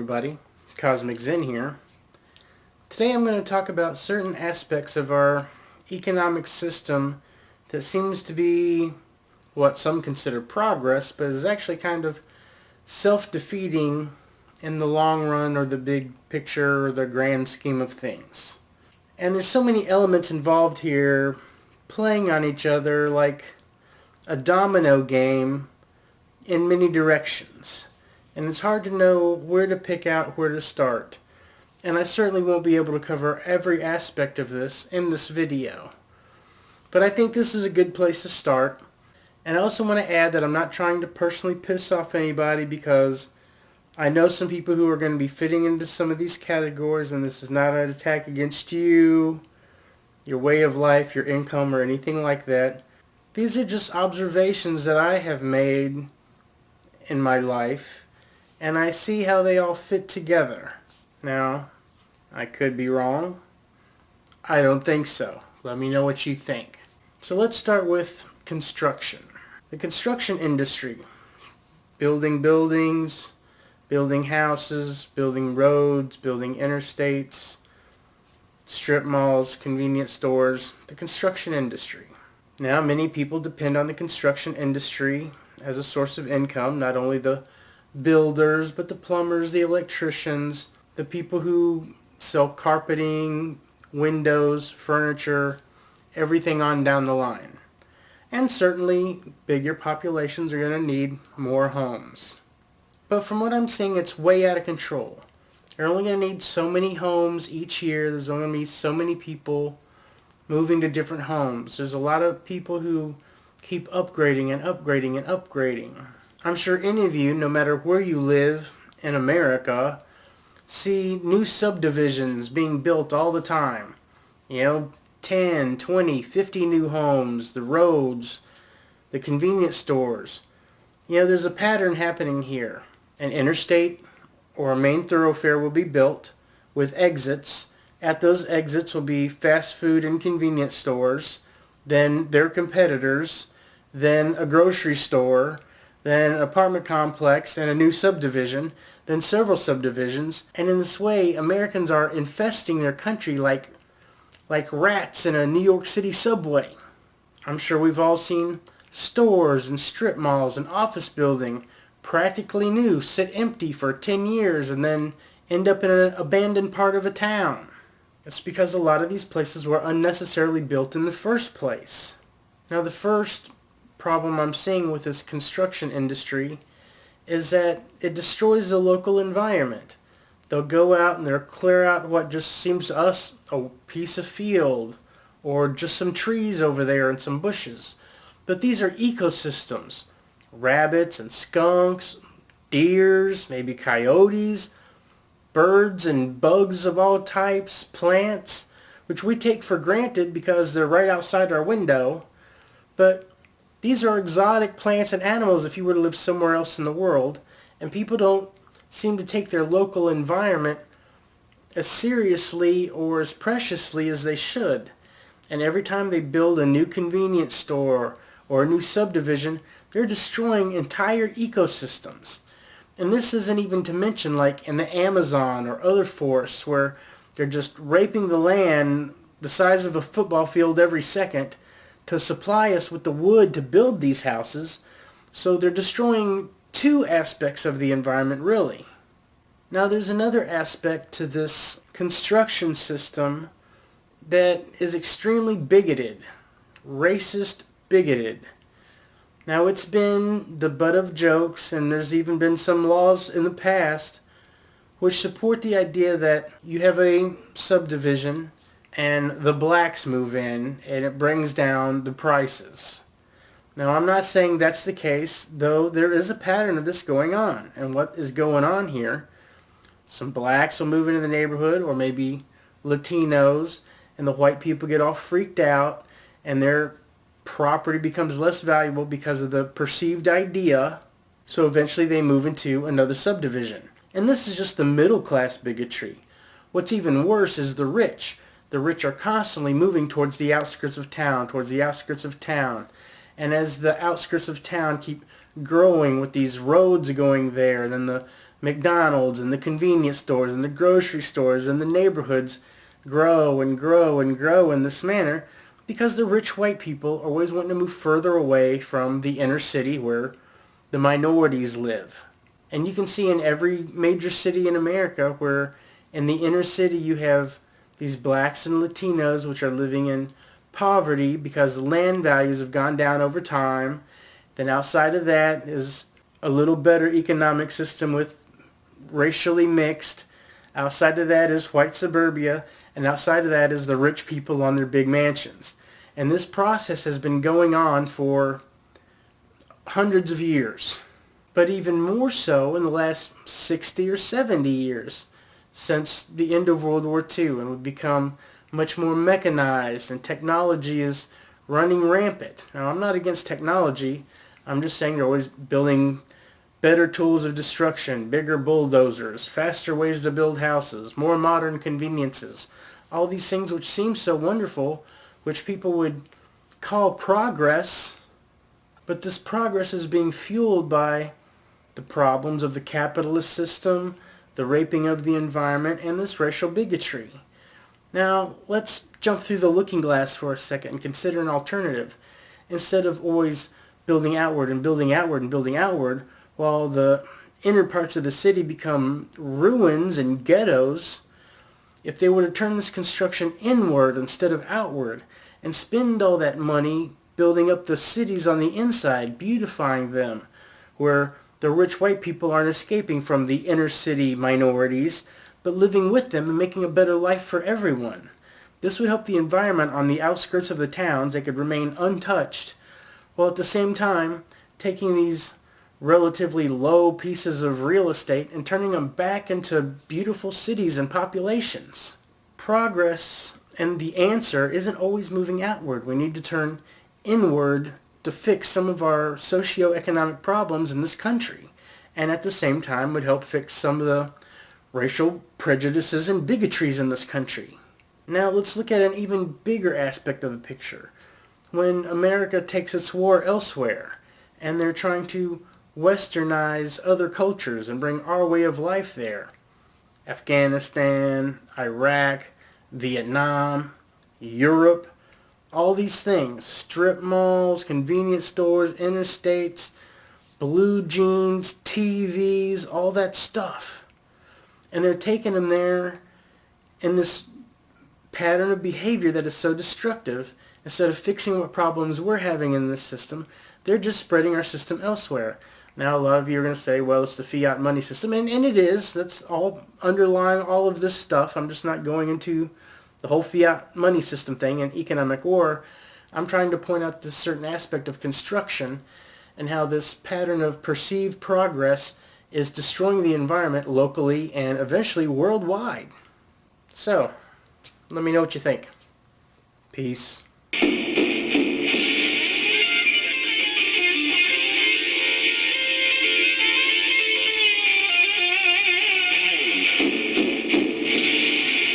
everybody. Cosmic Zen here. Today I'm going to talk about certain aspects of our economic system that seems to be what some consider progress, but is actually kind of self-defeating in the long run or the big picture or the grand scheme of things. And there's so many elements involved here playing on each other like a domino game in many directions. And it's hard to know where to pick out where to start. And I certainly won't be able to cover every aspect of this in this video. But I think this is a good place to start. And I also want to add that I'm not trying to personally piss off anybody, because I know some people who are going to be fitting into some of these categories, and this is not an attack against you, your way of life, your income, or anything like that. These are just observations that I have made in my life, and I see how they all fit together. Now, I could be wrong. I don't think so. Let me know what you think. So let's start with construction. The construction industry. Building buildings, building houses, building roads, building interstates, strip malls, convenience stores. The construction industry. Now, many people depend on the construction industry as a source of income, not only the builders, but the plumbers, the electricians, the people who sell carpeting, windows, furniture, everything on down the line. And certainly, bigger populations are going to need more homes. But from what I'm seeing, it's way out of control. They're only going to need so many homes each year. There's only going to be so many people moving to different homes. There's a lot of people who keep upgrading and upgrading and upgrading. I'm sure any of you, no matter where you live in America, see new subdivisions being built all the time. 10, 20, 50 new homes, the roads, the convenience stores. There's a pattern happening here. An interstate or a main thoroughfare will be built with exits. At those exits will be fast food and convenience stores, then their competitors, then a grocery store, then an apartment complex and a new subdivision, then several subdivisions. And in this way, Americans are infesting their country like rats in a New York City subway. I'm sure we've all seen stores and strip malls and office building, practically new, sit empty for 10 years and then end up in an abandoned part of a town. It's because a lot of these places were unnecessarily built in the first place. Now, the first problem I'm seeing with this construction industry is that it destroys the local environment. They'll go out and they'll clear out what just seems to us a piece of field or just some trees over there and some bushes. But these are ecosystems. Rabbits and skunks, deers, maybe coyotes, birds and bugs of all types, plants, which we take for granted because they're right outside our window. But these are exotic plants and animals if you were to live somewhere else in the world, and people don't seem to take their local environment as seriously or as preciously as they should. And every time they build a new convenience store or a new subdivision, they're destroying entire ecosystems. And this isn't even to mention like in the Amazon or other forests where they're just raping the land the size of a football field every second to supply us with the wood to build these houses. So they're destroying two aspects of the environment, really. Now, there's another aspect to this construction system that is extremely bigoted, racist, bigoted. Now, it's been the butt of jokes, and there's even been some laws in the past which support the idea that you have a subdivision and the blacks move in and it brings down the prices. Now, I'm not saying that's the case, though there is a pattern of this going on. And what is going on here, some blacks will move into the neighborhood, or maybe Latinos, and the white people get all freaked out, and their property becomes less valuable because of the perceived idea, so eventually they move into another subdivision. And this is just the middle class bigotry. What's even worse is the rich. The rich are constantly moving towards the outskirts of town, And as the outskirts of town keep growing with these roads going there, then McDonald's and the convenience stores and the grocery stores and the neighborhoods grow and grow and grow in this manner because the rich white people always want to move further away from the inner city where the minorities live. And you can see in every major city in America where in the inner city you have these blacks and Latinos which are living in poverty because the land values have gone down over time. Then outside of that is a little better economic system with racially mixed. Outside of that is white suburbia, and outside of that is the rich people on their big mansions. And this process has been going on for hundreds of years, but even more so in the last 60 or 70 years since the end of World War II, and we've become much more mechanized and technology is running rampant. Now, I'm not against technology. I'm just saying they're always building better tools of destruction, bigger bulldozers, faster ways to build houses, more modern conveniences. All these things which seem so wonderful, which people would call progress, but this progress is being fueled by the problems of the capitalist system, the raping of the environment, and this racial bigotry. Now, let's jump through the looking glass for a second and consider an alternative. Instead of always building outward and building outward and building outward, while the inner parts of the city become ruins and ghettos, if they were to turn this construction inward instead of outward and spend all that money building up the cities on the inside, beautifying them, where the rich white people aren't escaping from the inner city minorities, but living with them and making a better life for everyone. This would help the environment on the outskirts of the towns. They could remain untouched, while at the same time taking these relatively low pieces of real estate and turning them back into beautiful cities and populations. Progress and the answer isn't always moving outward. We need to turn inward to fix some of our socioeconomic problems in this country, and at the same time would help fix some of the racial prejudices and bigotries in this country. Now let's look at an even bigger aspect of the picture. When America takes its war elsewhere and they're trying to westernize other cultures and bring our way of life there. Afghanistan, Iraq, Vietnam, Europe, all these things. Strip malls, convenience stores, interstates, blue jeans, TVs, all that stuff. And they're taking them there in this pattern of behavior that is so destructive. Instead of fixing what problems we're having in this system, they're just spreading our system elsewhere. Now, a lot of you are going to say, well, it's the fiat money system, and it is. That's all underlying all of this stuff. I'm just not going into the whole fiat money system thing and economic war. I'm trying to point out this certain aspect of construction and how this pattern of perceived progress is destroying the environment locally and eventually worldwide. So, let me know what you think. Peace.